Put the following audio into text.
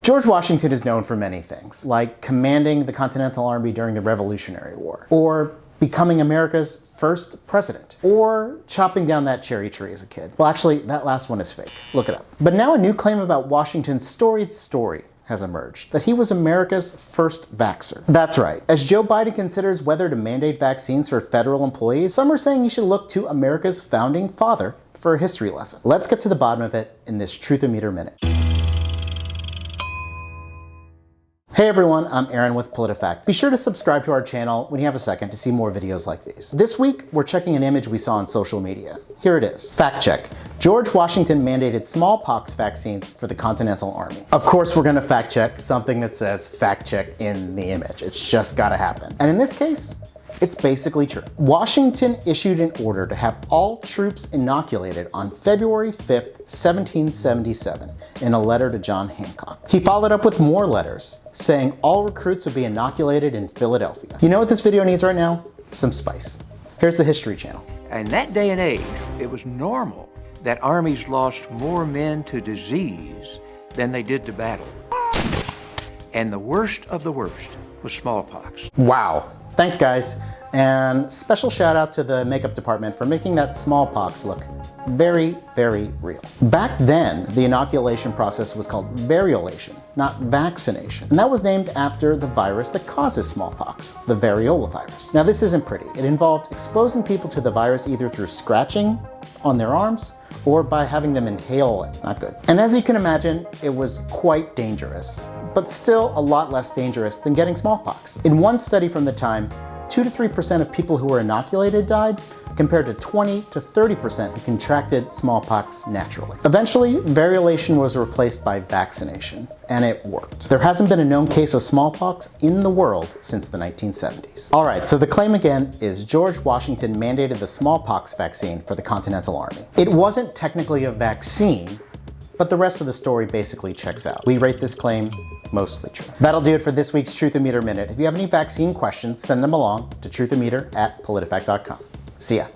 George Washington is known for many things, like commanding the Continental Army during the Revolutionary War, or becoming America's first president, or chopping down that cherry tree as a kid. Well, actually, that last one is fake. Look it up. But now a new claim about Washington's storied story has emerged, that he was America's first vaxxer. That's right. As Joe Biden considers whether to mandate vaccines for federal employees, some are saying he should look to America's founding father for a history lesson. Let's get to the bottom of it in this Truth-O-Meter Minute. Hey everyone, I'm Aaron with PolitiFact. Be sure to subscribe to our channel when you have a second to see more videos like these. This week, we're checking an image we saw on social media. Here it is. Fact check. George Washington mandated smallpox vaccines for the Continental Army. Of course, we're gonna fact check something that says fact check in the image. It's just gotta happen. And in this case, it's basically true. Washington issued an order to have all troops inoculated on February 5th, 1777, in a letter to John Hancock. He followed up with more letters, saying all recruits would be inoculated in Philadelphia. You know what this video needs right now? Some spice. Here's the History Channel. In that day and age, it was normal that armies lost more men to disease than they did to battle. And the worst of the worst was smallpox. Wow. Thanks, guys. And special shout out to the makeup department for making that smallpox look very, very real. Back then, the inoculation process was called variolation, not vaccination. And that was named after the virus that causes smallpox, the variola virus. Now, this isn't pretty. It involved exposing people to the virus either through scratching on their arms or by having them inhale it. Not good. And as you can imagine, it was quite dangerous, but still a lot less dangerous than getting smallpox. In one study from the time, 2 to 3% of people who were inoculated died, compared to 20 to 30% who contracted smallpox naturally. Eventually, variolation was replaced by vaccination, and it worked. There hasn't been a known case of smallpox in the world since the 1970s. All right, so the claim again is George Washington mandated the smallpox vaccine for the Continental Army. It wasn't technically a vaccine, but the rest of the story basically checks out. We rate this claim mostly true. That'll do it for this week's Truth-O-Meter Minute. If you have any vaccine questions, send them along to truthometer@politifact.com. See ya.